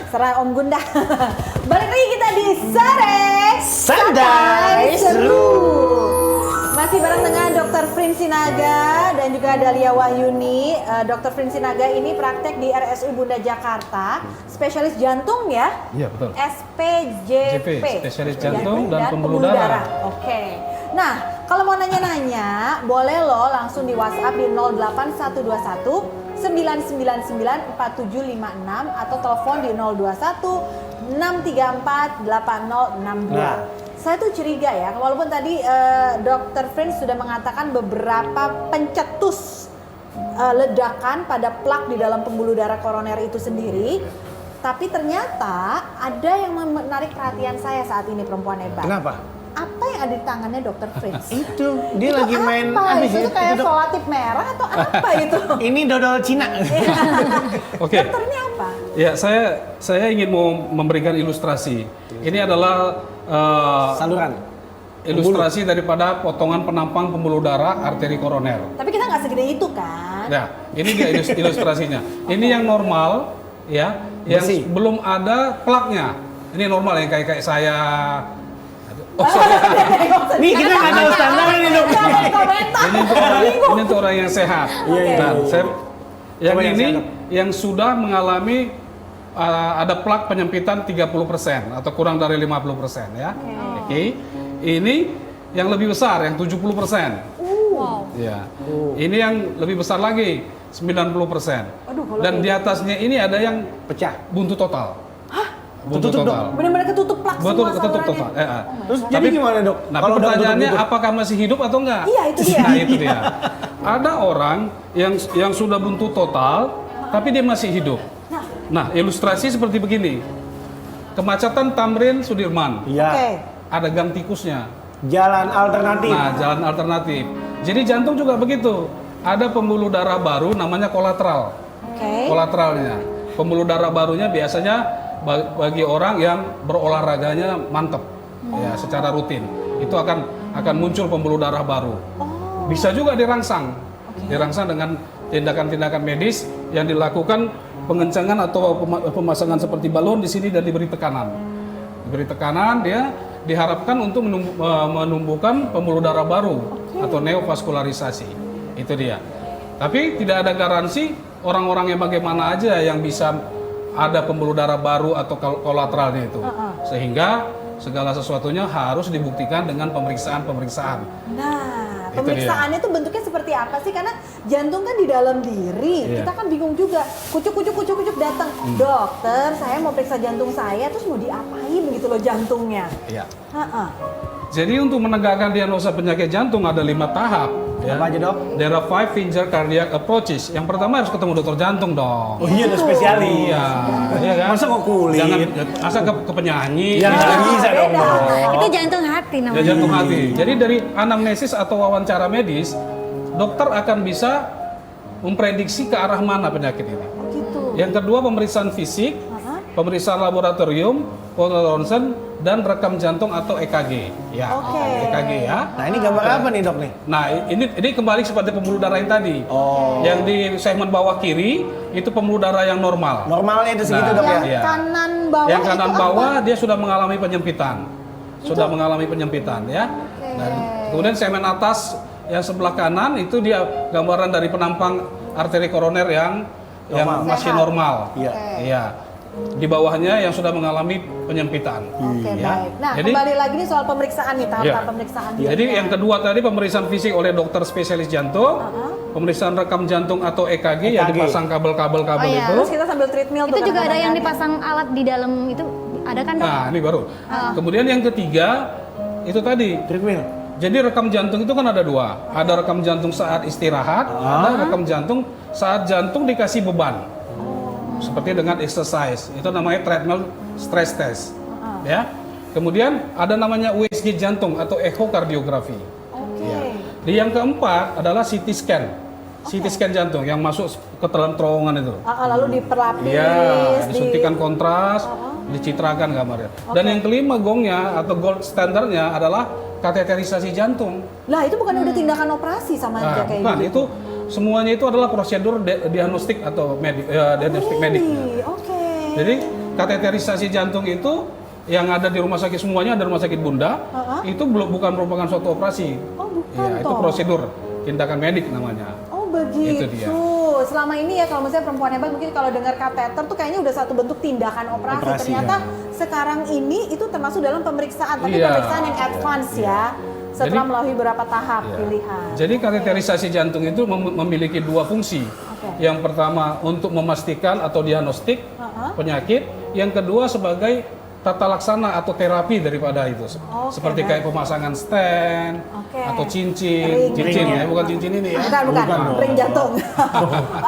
Serah Om Gunda. Balik lagi kita di Sore Santai Seru. Masih bareng dengan Dr. Frin Sinaga dan juga Dalia Wahyuni. Dr. Frin Sinaga ini praktek di RSU Bunda Jakarta, spesialis jantung ya? Iya betul. SPJP, spesialis jantung dan pembuluh darah. Oke. Nah, kalau mau nanya-nanya, boleh lo langsung di WhatsApp di 08121 999 4756 atau telepon di 021 634 8062. Nah. Saya tuh curiga ya, walaupun tadi Dr. Frin sudah mengatakan beberapa pencetus ledakan pada plak di dalam pembuluh darah koroner itu sendiri, tapi ternyata ada yang menarik perhatian saya saat ini, perempuan hebat. Kenapa? Apa yang ada di tangannya Dr. Frin? Itu dia Itu lagi apa? main Itu kayak solatip merah atau apa itu? Ini dodol Cina. Oke. Dokter ini apa? Ya, saya ingin mau memberikan ilustrasi. Ini adalah Saluran. ilustrasi daripada potongan penampang pembuluh darah arteri koroner. Tapi kita nggak segede itu kan? Ya, ini dia ilustrasinya. Ini yang normal, ya, yang Bersih. belum ada plaknya. Ini normal yang kayak saya. Oh, Nih kita nggak tahu standar ini dok. ini untuk orang yang sehat. Iya, iya, Nah, iya. yang Coba yang ini sehat, yang sudah mengalami ada plak penyempitan 30% atau kurang dari 50% ya. Oke. Ini yang lebih besar yang 70%. Wow. Ya. Ini yang lebih besar lagi 90%. Aduh, kalau Dan kayak di atasnya ini ada yang Pecah. buntu total. Buntu Ketutup, total. Benar-benar ketutup plak Betul, semua ketutup salurannya. total. Terus God. jadi gimana dok? Nah, Kalau udah pertanyaannya ketutup-tutup? apakah masih hidup atau enggak? Iya, itu dia. Nah, itu dia. Ada orang yang sudah buntu total, tapi dia masih hidup. Nah, ilustrasi seperti begini. Kemacetan Tamrin Sudirman. Iya. Oke. Ada gang tikusnya. Jalan alternatif. Nah, jalan alternatif. Jadi jantung juga begitu. Ada pembuluh darah baru namanya kolateral. Oke. Kolateralnya. Pembuluh darah barunya biasanya bagi orang yang berolahraganya mantep, ya, secara rutin. Itu akan muncul pembuluh darah baru. Bisa juga dirangsang. Dirangsang dengan tindakan-tindakan medis yang dilakukan pengencangan atau pemasangan seperti balon di sini dan diberi tekanan. Diberi tekanan, dia diharapkan untuk menumbuhkan pembuluh darah baru atau neovaskularisasi. Itu dia. Tapi tidak ada garansi orang-orang yang bagaimana aja yang bisa ada pembuluh darah baru atau kolateralnya itu. Sehingga segala sesuatunya harus dibuktikan dengan pemeriksaan-pemeriksaan. Nah, Itu pemeriksaannya tuh bentuknya seperti apa sih? Karena jantung kan di dalam diri. Iya. Kita kan bingung juga. Kucuk datang. Dokter, saya mau periksa jantung saya, terus mau diapain gitu loh jantungnya. Iya. Heeh. Jadi untuk menegakkan diagnosa penyakit jantung ada 5 tahap. Ya. Apa aja dok? There are 5 finger cardiac approaches. Yang pertama harus ketemu dokter jantung dong. Oh iya, ada spesialis. Iya, iya kan? Masa kok kulit? Jangan masa ke penyanyi. Ya nggak bisa dong. Beda. Dok. Itu jantung hati Ya, namanya. jantung hati. Jadi dari anamnesis atau wawancara medis, dokter akan bisa memprediksi ke arah mana penyakit ini. Gitu. Yang kedua pemeriksaan fisik, pemeriksaan laboratorium, foto ronsen, dan rekam jantung atau EKG. Ya, Oke. EKG ya. Nah ini gambar apa nih dok nih? Nah, ini kembali seperti pembuluh darah yang tadi. Oh. Yang di segmen bawah kiri itu pembuluh darah yang normal. Normalnya itu segitu Nah, dok ya? Yang Iya. kanan bawah Yang kanan itu bawah apa? dia sudah mengalami penyempitan. Sudah mengalami penyempitan ya. Dan kemudian segmen atas yang sebelah kanan itu dia gambaran dari penampang arteri koroner yang Normal. masih Sehat. normal. Iya. Iya. Di bawahnya yang sudah mengalami penyempitan. Oke, Ya. baik. Nah, Jadi- kembali lagi nih soal pemeriksaan nih, tahap-tahap Iya. pemeriksaan. Jadi yang kedua tadi pemeriksaan fisik oleh dokter spesialis jantung, pemeriksaan rekam jantung atau EKG yang EKG. dipasang kabel-kabel Oh, iya. itu. Terus kita sambil treadmill Itu tuh juga ada kadang-kadang yang kan. dipasang alat di dalam itu, ada kan dok? Nah, ini baru. Kemudian yang ketiga itu tadi. Treadmill. Jadi rekam jantung itu kan ada 2. Ada rekam jantung saat istirahat, ada rekam jantung saat jantung dikasih beban. Seperti dengan exercise. Itu namanya treadmill stress test. Ya. Kemudian ada namanya USG jantung atau echokardiografi. Oke. Ya. Di yang keempat adalah CT scan. CT scan jantung yang masuk ke dalam terowongan itu. Lalu diperlapis, Iya, disuntikan kontras, dicitrakan gambarnya. Dan yang kelima gongnya atau gold standarnya adalah kateterisasi jantung. Lah itu bukan udah tindakan operasi sama aja Nah, kayak bukan, gitu. itu semuanya itu adalah prosedur diagnostik atau diagnostik medik. Oke. Jadi kateterisasi jantung itu yang ada di rumah sakit semuanya, ada rumah sakit Bunda, itu bukan merupakan suatu operasi. Oh, bukan Ya, itu toh. prosedur tindakan medik namanya. Oh begitu. Itu dia. Selama ini ya kalau misalnya perempuan hebat mungkin kalau dengar kateter tuh kayaknya udah satu bentuk tindakan operasi. Operasi, Ternyata ya. sekarang ini itu termasuk dalam pemeriksaan, tapi Iya. pemeriksaan yang advance ya. Setelah Jadi- melalui beberapa tahap Ya. pilihan. Jadi kateterisasi jantung itu memiliki dua fungsi. Oke. Yang pertama untuk memastikan atau diagnostik penyakit, yang kedua sebagai tata laksana atau terapi daripada itu. Seperti baik. kayak pemasangan stent Oke. atau cincin, Ring. cincin Ring. ya, bukan cincin ini ya. Bukan, Bukan dong. ring jantung.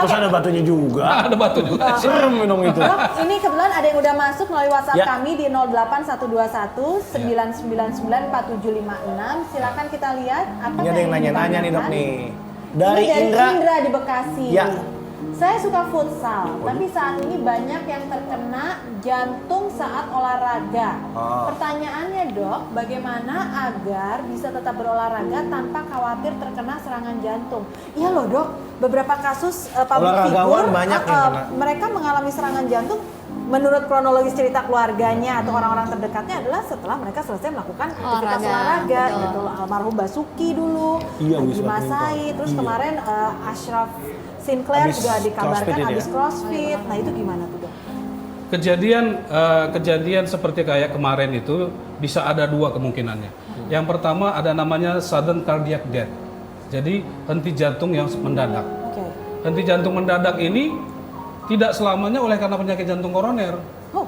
Terus ada batunya juga. Ada batu juga. Serem dong itu. Dok, ini kebetulan ada yang udah masuk melalui WhatsApp Ya. kami di 08121 999 4756. Silakan kita lihat apa Ini ada yang nanya-nanya nih dok ditanyakan. nih. Ini Dari Indra. di Bekasi. Ya. Saya suka futsal, tapi saat ini banyak yang terkena jantung saat olahraga. Oh. Pertanyaannya dok, bagaimana agar bisa tetap berolahraga tanpa khawatir terkena serangan jantung? Iya loh dok, beberapa kasus public Olahragawan figure, banyak yang kena. mereka mengalami serangan jantung. Menurut kronologis cerita keluarganya atau orang-orang terdekatnya adalah setelah mereka selesai melakukan aktivitas Olahraga, olahraga, betul. gitu. Almarhum Basuki dulu, Iya, Haji Wisma Masai, terus Iya. kemarin Ashraf Sinclair Habis juga dikabarkan CrossFit ini habis ya? CrossFit. Nah itu gimana tuh dok? Kejadian seperti kayak kemarin itu bisa ada dua kemungkinannya. Yang pertama ada namanya sudden cardiac death. Jadi henti jantung yang mendadak. Oke. Henti jantung mendadak ini tidak selamanya oleh karena penyakit jantung koroner. Oh,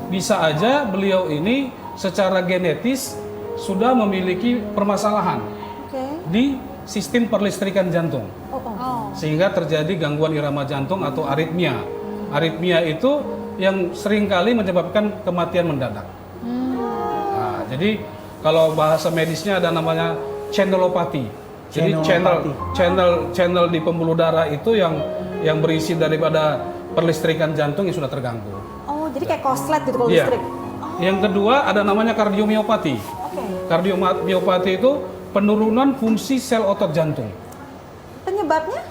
Bisa aja beliau ini secara genetis sudah memiliki permasalahan oke. di sistem perlistrikan jantung. Oh. Sehingga terjadi gangguan irama jantung atau aritmia. Aritmia itu yang seringkali menyebabkan kematian mendadak. Nah, jadi kalau bahasa medisnya ada namanya channelopathy. Jadi channel di pembuluh darah itu yang berisi daripada perlistrikan jantung yang sudah terganggu. Oh, jadi kayak koslet gitu kalau Iya. listrik. Yang kedua ada namanya kardiomiopati. Oke. Kardiomiopati itu penurunan fungsi sel otot jantung. Penyebabnya?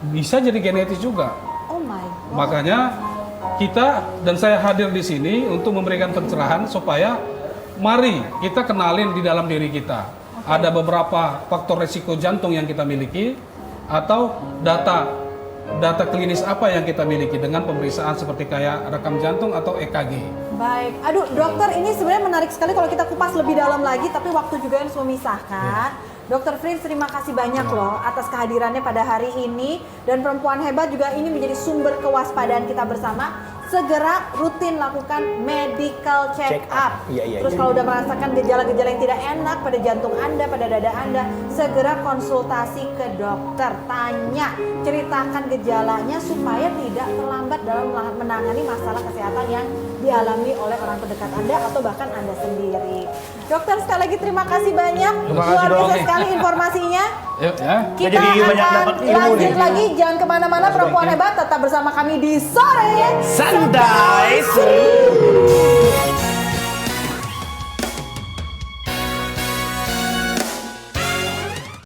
Bisa jadi genetis juga. Oh my god. Makanya kita dan saya hadir di sini untuk memberikan pencerahan supaya mari kita kenalin di dalam diri kita. Ada beberapa faktor resiko jantung yang kita miliki atau data klinis apa yang kita miliki dengan pemeriksaan seperti kayak rekam jantung atau EKG. Baik, aduh dokter ini sebenarnya menarik sekali kalau kita kupas lebih dalam lagi, tapi waktu juga harus memisahkan. Dokter Frins, terima kasih banyak loh atas kehadirannya pada hari ini, dan perempuan hebat juga ini menjadi sumber kewaspadaan kita bersama. Segera rutin lakukan medical check up. Iya. Terus kalau udah merasakan gejala-gejala yang tidak enak pada jantung Anda, pada dada Anda, segera konsultasi ke dokter. Tanya, ceritakan gejalanya supaya tidak terlambat dalam menangani masalah kesehatan yang dialami oleh orang terdekat Anda atau bahkan Anda sendiri. Dokter, sekali lagi terima kasih banyak. Terima kasih, Luar biasa Dok. sekali informasinya. Yuk ya. Kita Jadi banyak akan dapat ilmu lanjut nih. lagi. Jangan kemana-mana, perempuan hebat. Tetap bersama kami di Sore Santai Seru.